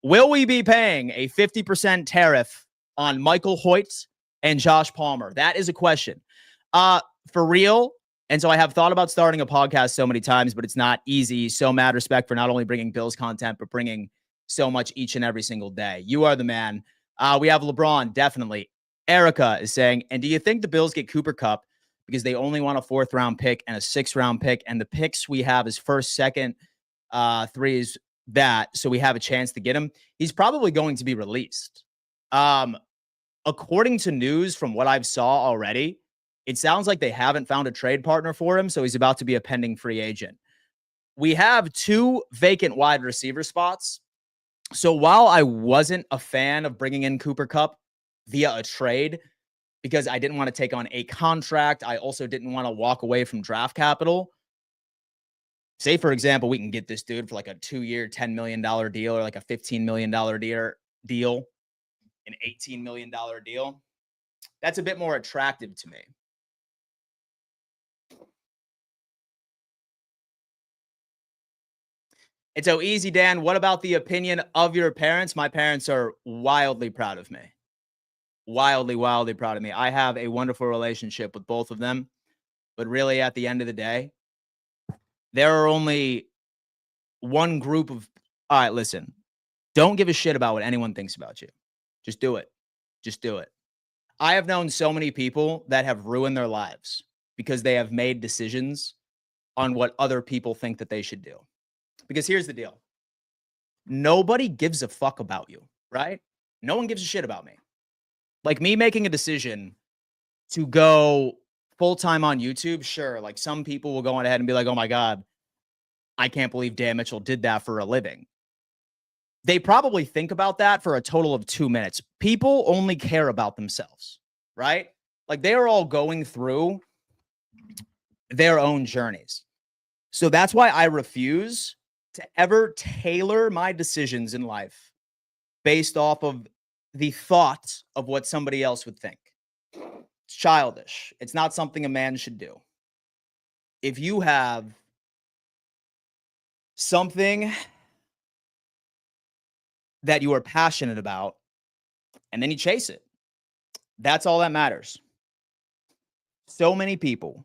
will we be paying a 50% tariff on Michael Hoecht and Josh Palmer? That is a question. For real. And so I have thought about starting a podcast so many times, but it's not easy. So mad respect for not only bringing Bills content, but bringing so much each and every single day. You are the man. We have LeBron, definitely. Erica is saying, and do you think the Bills get Cooper Kupp because they only want a 4th round pick and a 6th round pick. And the picks we have is 1st, 2nd, 3 is that. So we have a chance to get him. He's probably going to be released. According to news from what I've saw already, it sounds like they haven't found a trade partner for him. So he's about to be a pending free agent. We have 2 vacant wide receiver spots. So while I wasn't a fan of bringing in Cooper Kupp via a trade, because I didn't want to take on a contract, I also didn't want to walk away from draft capital. Say, for example, we can get this dude for like a 2-year, $10 million deal, or like a $15 million deal, an $18 million deal. That's a bit more attractive to me. It's so easy, Dan. What about the opinion of your parents? My parents are wildly proud of me. Wildly, wildly proud of me. I have a wonderful relationship with both of them. But really, at the end of the day, there are only one group of, all right, listen, don't give a shit about what anyone thinks about you. Just do it. Just do it. I have known so many people that have ruined their lives because they have made decisions on what other people think that they should do. Because here's the deal. Nobody gives a fuck about you, right? No one gives a shit about me. Like me making a decision to go full-time on YouTube, sure. Like some people will go on ahead and be like, oh my God, I can't believe Dan Mitchell did that for a living. They probably think about that for a total of 2 minutes. People only care about themselves, right? Like they are all going through their own journeys. So that's why I refuse to ever tailor my decisions in life based off of the thought of what somebody else would think. It's childish. It's not something a man should do. If you have something that you are passionate about and then you chase it, that's all that matters. So many people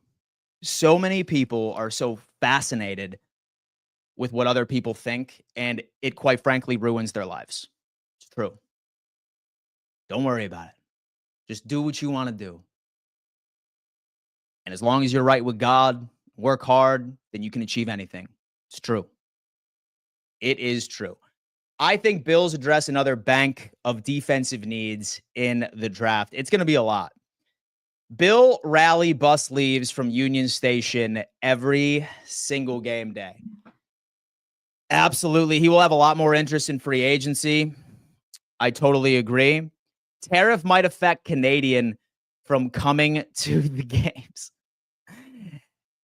are so fascinated with what other people think, and it quite frankly ruins their lives. It's true. Don't worry about it. Just do what you want to do. And as long as you're right with God, work hard, then you can achieve anything. It's true. It is true. I think Bills address another bank of defensive needs in the draft. It's going to be a lot. Bill Rally bus leaves from Union Station every single game day. Absolutely. He will have a lot more interest in free agency. I totally agree. Tariff might affect Canadian from coming to the games.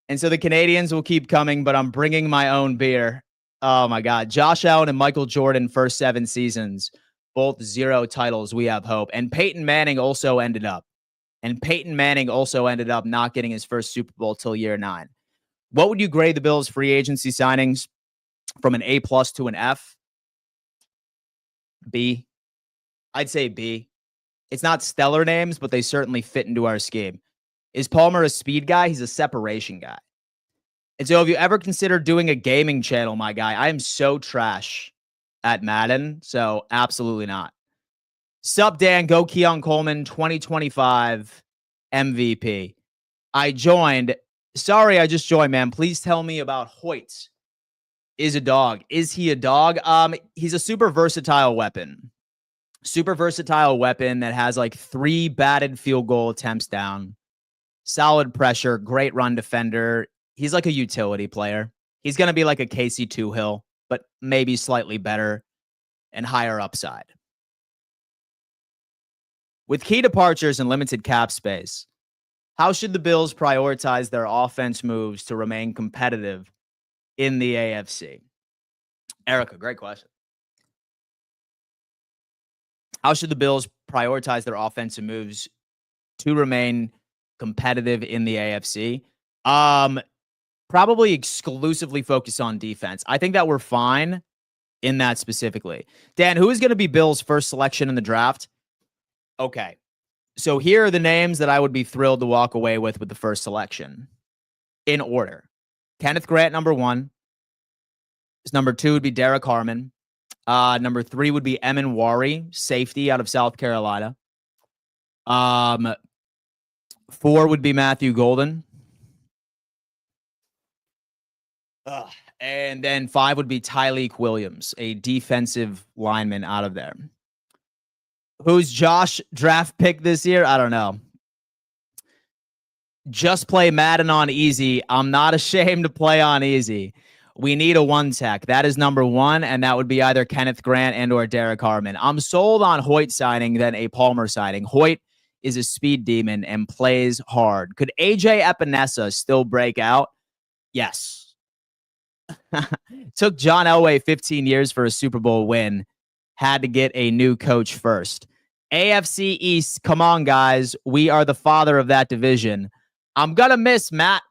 And so the Canadians will keep coming, but I'm bringing my own beer. Oh, my God. Josh Allen and Michael Jordan, first 7 seasons, both 0 titles. We have hope. And Peyton Manning also ended up not getting his first Super Bowl till year 9. What would you grade the Bills' free agency signings from an A+ to an F? B. I'd say B. It's not stellar names, but they certainly fit into our scheme. Is Palmer a speed guy? He's a separation guy. And so have you ever considered doing a gaming channel, my guy? I am so trash at Madden, so absolutely not. Sup, Dan, go Keon Coleman, 2025 MVP. I joined. Sorry, I just joined, man. Please tell me about Hoecht. Is a dog. Is he a dog? He's a super versatile weapon. Super versatile weapon that has like 3 batted field goal attempts down. Solid pressure, great run defender. He's like a utility player. He's going to be like a Casey Toohill, but maybe slightly better and higher upside. With key departures and limited cap space, how should the Bills prioritize their offense moves to remain competitive in the AFC? Erica, great question. How should the Bills prioritize their offensive moves to remain competitive in the AFC? Probably exclusively focus on defense. I think that we're fine in that specifically. Dan, who is going to be Bills' first selection in the draft? Okay. So here are the names that I would be thrilled to walk away with the first selection. In order. Kenneth Grant, number 1. Number 2 would be Derek Harmon. Number 3 would be Emin Wari, safety out of South Carolina. 4 would be Matthew Golden. And then 5 would be Tyleek Williams, a defensive lineman out of there. Who's Josh draft pick this year? I don't know. Just play Madden on easy. I'm not ashamed to play on easy. We need a one tech. That is number 1, and that would be either Kenneth Grant and or Derek Harmon. I'm sold on Hoecht signing than a Palmer signing. Hoecht is a speed demon and plays hard. Could AJ Epinesa still break out? Yes. Took John Elway 15 years for a Super Bowl win. Had to get a new coach first. AFC East, come on, guys. We are the father of that division. I'm going to miss Mac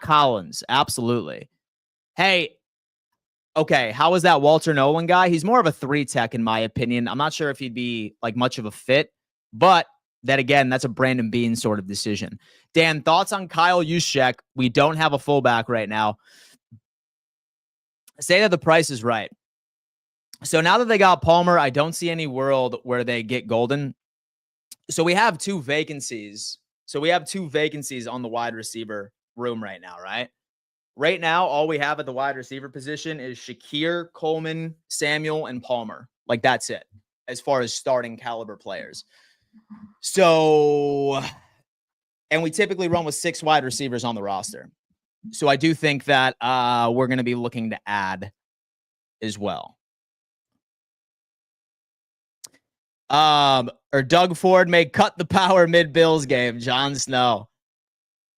Hollins. Absolutely. Hey, okay, how was that Walter Nolan guy? He's more of a 3 tech, in my opinion. I'm not sure if he'd be like much of a fit, but then again, that's a Brandon Bean sort of decision. Dan, thoughts on Kyle Juszczyk? We don't have a fullback right now. Say that the price is right. So now that they got Palmer, I don't see any world where they get Golden. So we have 2 vacancies. So we have 2 vacancies on the wide receiver room right now, right? Right now, all we have at the wide receiver position is Shakir, Coleman, Samuel, and Palmer. Like, that's it as far as starting caliber players. So, and we typically run with 6 wide receivers on the roster. So I do think that we're going to be looking to add as well. Or Doug Ford may cut the power mid-Bills game. Jon Snow.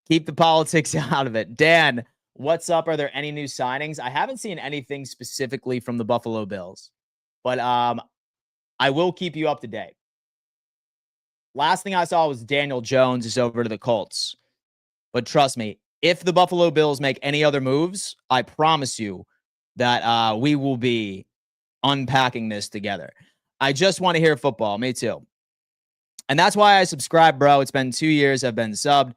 Keep the politics out of it. Dan, what's up? Are there any new signings? I haven't seen anything specifically from the Buffalo Bills, but I will keep you up to date. Last thing I saw was Daniel Jones is over to the Colts. But trust me, if the Buffalo Bills make any other moves, I promise you that we will be unpacking this together. I just want to hear football. Me too. And that's why I subscribe, bro. It's been 2 years I've been subbed.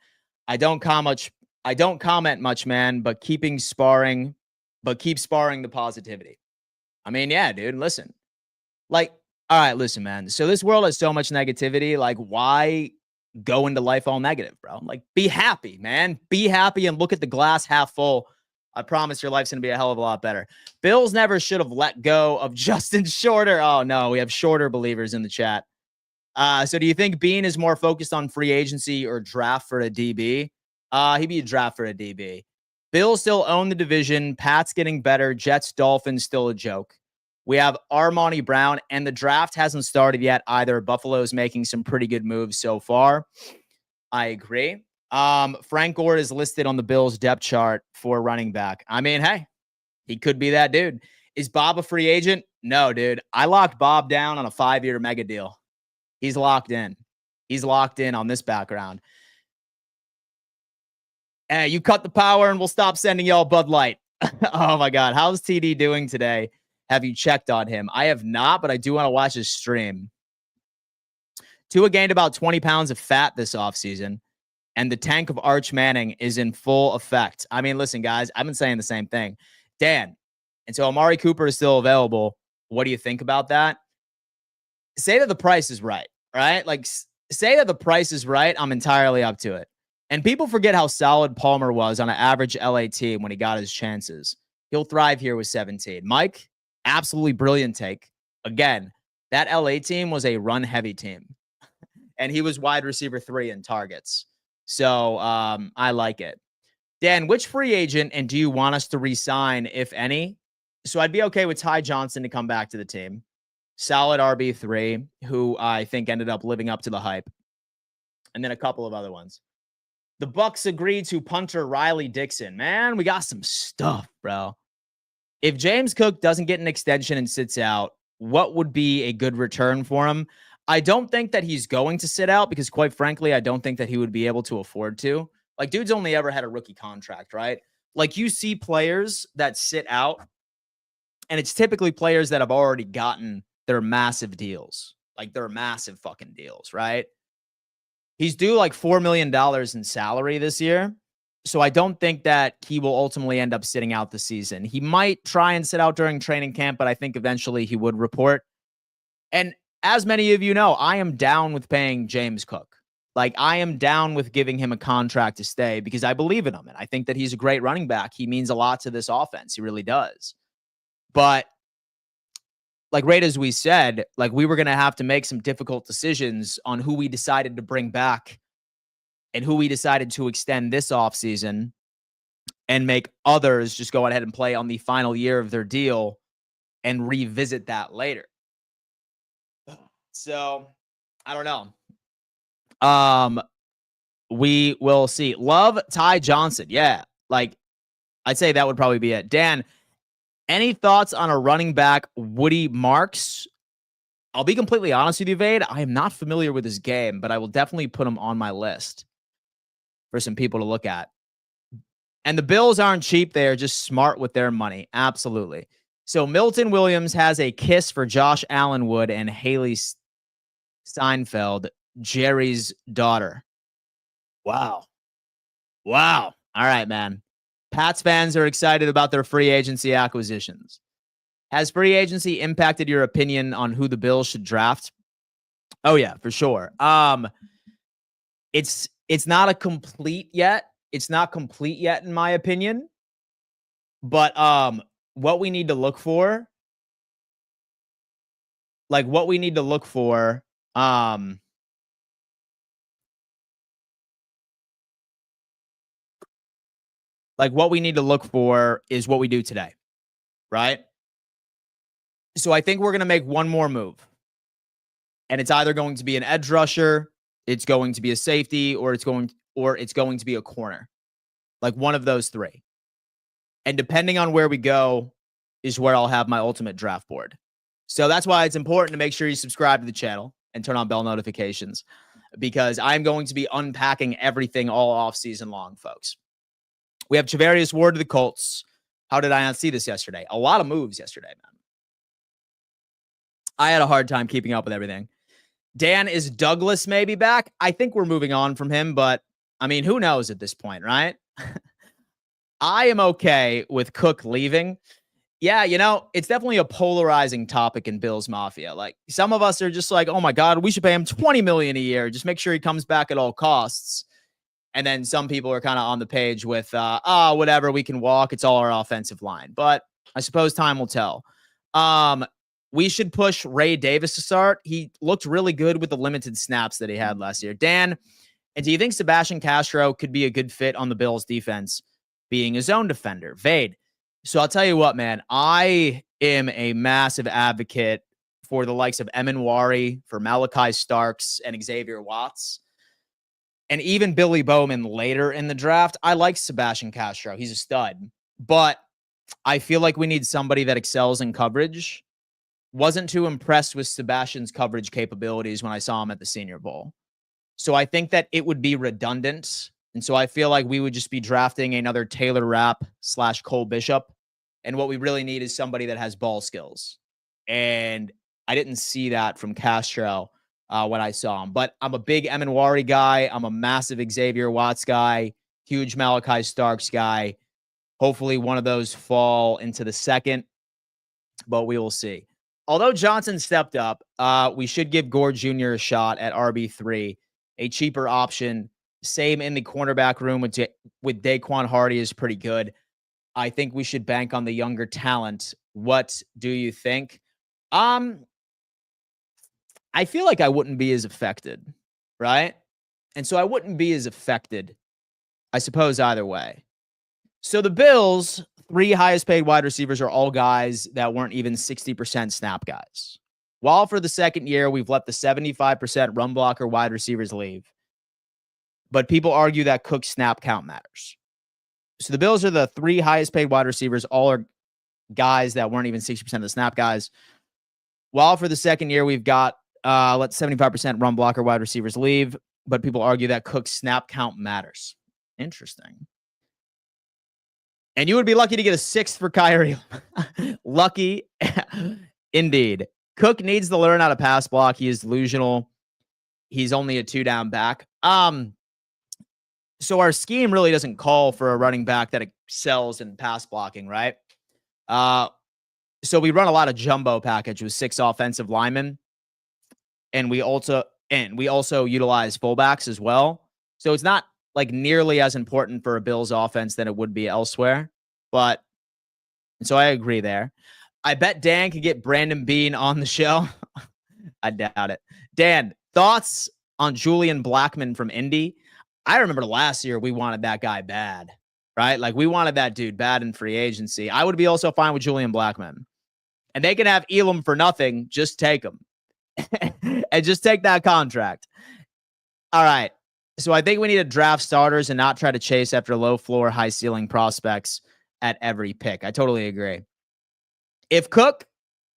I don't comment much, man, but keep sparring the positivity. I mean, yeah, dude, listen. Like, all right, listen, man. So this world has so much negativity. Like, why go into life all negative, bro? Like, be happy, man. Be happy and look at the glass half full. I promise your life's going to be a hell of a lot better. Bills never should have let go of Justin Shorter. Oh, no, we have Shorter believers in the chat. So do you think Bean is more focused on free agency or draft for a DB? He'd be a draft for a DB. Bills still own the division. Pat's getting better. Jets, Dolphins, still a joke. We have Armani Brown, and the draft hasn't started yet either. Buffalo's making some pretty good moves so far. I agree. Frank Gore is listed on the Bills depth chart for running back. I mean, hey, he could be that dude. Is Bob a free agent? No, dude. I locked Bob down on a 5-year mega deal. He's locked in. He's locked in on this background. Hey, you cut the power and we'll stop sending y'all Bud Light. Oh, my God. How's TD doing today? Have you checked on him? I have not, but I do want to watch his stream. Tua gained about 20 pounds of fat this offseason, and the tank of Arch Manning is in full effect. I mean, listen, guys, I've been saying the same thing. Dan, and so Amari Cooper is still available. What do you think about that? Say that the price is right, right? Like, say that the price is right. I'm entirely up to it. And people forget how solid Palmer was on an average LA team when he got his chances. He'll thrive here with 17. Mike, absolutely brilliant take. Again, that LA team was a run-heavy team. And he was wide receiver 3 in targets. So I like it. Dan, which free agent and do you want us to re-sign, if any? So I'd be okay with Ty Johnson to come back to the team. Solid RB3, who I think ended up living up to the hype. And then a couple of other ones. The Bucks agreed to punter Riley Dixon. Man, we got some stuff, bro. If James Cook doesn't get an extension and sits out, what would be a good return for him? I don't think that he's going to sit out because, quite frankly, I don't think that he would be able to afford to. Like, dude's only ever had a rookie contract, right? Like, you see players that sit out, and it's typically players that have already gotten their massive deals. Like, they're massive fucking deals, right? He's due like $4 million in salary this year. So I don't think that he will ultimately end up sitting out the season. He might try and sit out during training camp, but I think eventually he would report. And as many of you know, I am down with paying James Cook. Like, I am down with giving him a contract to stay because I believe in him, and I think that he's a great running back. He means a lot to this offense. He really does. But like right as we said, like we were going to have to make some difficult decisions on who we decided to bring back and who we decided to extend this offseason and make others just go ahead and play on the final year of their deal and revisit that later. So I don't know. We will see. Love Ty Johnson. Yeah. Like I'd say that would probably be it. Dan, any thoughts on a running back, Woody Marks? I'll be completely honest with you, Vade. I am not familiar with his game, but I will definitely put him on my list for some people to look at. And the Bills aren't cheap. They are just smart with their money. Absolutely. So Milton Williams has a kiss for Josh Allenwood and Haley Steinfeld, Jerry's daughter. Wow. Wow. All right, man. Pats fans are excited about their free agency acquisitions. Has free agency impacted your opinion on who the Bills should draft? Oh yeah, for sure. It's not a complete yet. It's not complete yet in my opinion. But what we need to look for, like what we need to look for, like what we need to look for is what we do today, right? So I think we're going to make one more move. And it's either going to be an edge rusher, it's going to be a safety, or it's going to be a corner. Like one of those three. And depending on where we go is where I'll have my ultimate draft board. So that's why it's important to make sure you subscribe to the channel and turn on bell notifications, because I'm going to be unpacking everything all off season long, folks. We have Charvarius Ward to the Colts. How did I not see this yesterday? A lot of moves yesterday, man. I had a hard time keeping up with everything. Dan, is Douglas maybe back? I think we're moving on from him, but I mean, who knows at this point, right? I am okay with Cook leaving. Yeah, you know, it's definitely a polarizing topic in Bills Mafia. Like some of us are just like, oh my God, we should pay him $20 million a year. Just make sure he comes back at all costs. And then some people are kind of on the page with, whatever, we can walk. It's all our offensive line. But I suppose time will tell. We should push Ray Davis to start. He looked really good with the limited snaps that he had last year. Dan, and do you think Sebastian Castro could be a good fit on the Bills defense, being a zone defender? Vade. So I'll tell you what, man, I am a massive advocate for the likes of Eminwari, for Malachi Starks and Xavier Watts, and even Billy Bowman later in the draft. I like Sebastian Castro. He's a stud, but I feel like we need somebody that excels in coverage. Wasn't too impressed with Sebastian's coverage capabilities when I saw him at the Senior Bowl. So I think that it would be redundant. And so I feel like we would just be drafting another Taylor Rapp / Cole Bishop. And what we really need is somebody that has ball skills. And I didn't see that from Castro when I saw him. But I'm a big Eminwari guy. I'm a massive Xavier Watts guy. Huge Malachi Starks guy. Hopefully one of those fall into the second. But we will see. Although Johnson stepped up, we should give Gore Jr. a shot at RB3. A cheaper option. Same in the cornerback room with Daquan Hardy is pretty good. I think we should bank on the younger talent. What do you think? I feel like I wouldn't be as affected, right? And so I wouldn't be as affected, I suppose, either way. So the Bills' 3 highest paid wide receivers are all guys that weren't even 60% snap guys. While for the second year, we've let the 75% run blocker wide receivers leave. But people argue that Cook's snap count matters. So the Bills are the 3 highest paid wide receivers. All are guys that weren't even 60% of the snap guys. While for the second year, we've got let 75% run blocker wide receivers leave. But people argue that Cook's snap count matters. Interesting. And you would be lucky to get a 6th for Kyrie. Lucky. Indeed. Cook needs to learn how to pass block. He is delusional. He's only a 2-down back. So our scheme really doesn't call for a running back that excels in pass blocking, right? So we run a lot of jumbo package with 6 offensive linemen. And we also And we also utilize fullbacks as well. So it's not like nearly as important for a Bills offense than it would be elsewhere. But so I agree there. I bet Dan could get Brandon Beane on the show. I doubt it. Dan, thoughts on Julian Blackmon from Indy? I remember last year we wanted that guy bad, right? Like we wanted that dude bad in free agency. I would be also fine with Julian Blackmon. And they can have Elam for nothing. Just take him. And just take that contract. All right. So I think we need to draft starters and not try to chase after low floor, high ceiling prospects at every pick. I totally agree. If Cook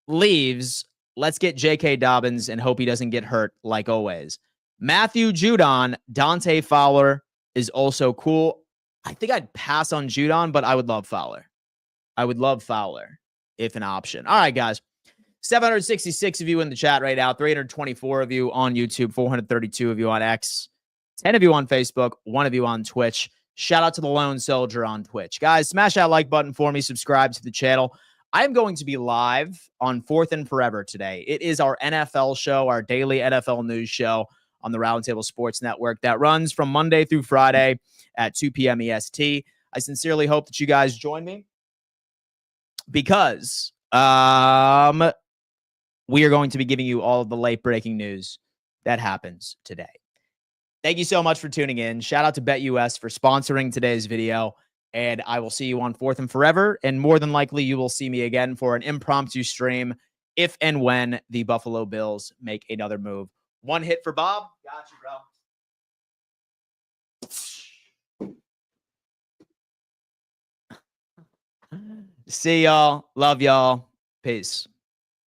leaves, let's get J.K. Dobbins and hope he doesn't get hurt like always. Matthew Judon, Dante Fowler is also cool. I think I'd pass on Judon, but I would love Fowler. I would love Fowler if an option. All right, guys. 766 of you in the chat right now, 324 of you on YouTube, 432 of you on X, 10 of you on Facebook, 1 of you on Twitch. Shout out to the Lone Soldier on Twitch. Guys, smash that like button for me. Subscribe to the channel. I'm going to be live on 4th and Forever today. It is our NFL show, our daily NFL news show on the Roundtable Sports Network that runs from Monday through Friday at 2 p.m. EST. I sincerely hope that you guys join me because we are going to be giving you all of the late breaking news that happens today. Thank you so much for tuning in. Shout out to BetUS for sponsoring today's video. And I will see you on 4th and Forever. And more than likely, you will see me again for an impromptu stream if and when the Buffalo Bills make another move. One hit for Bob. Got you, bro. See y'all. Love y'all. Peace.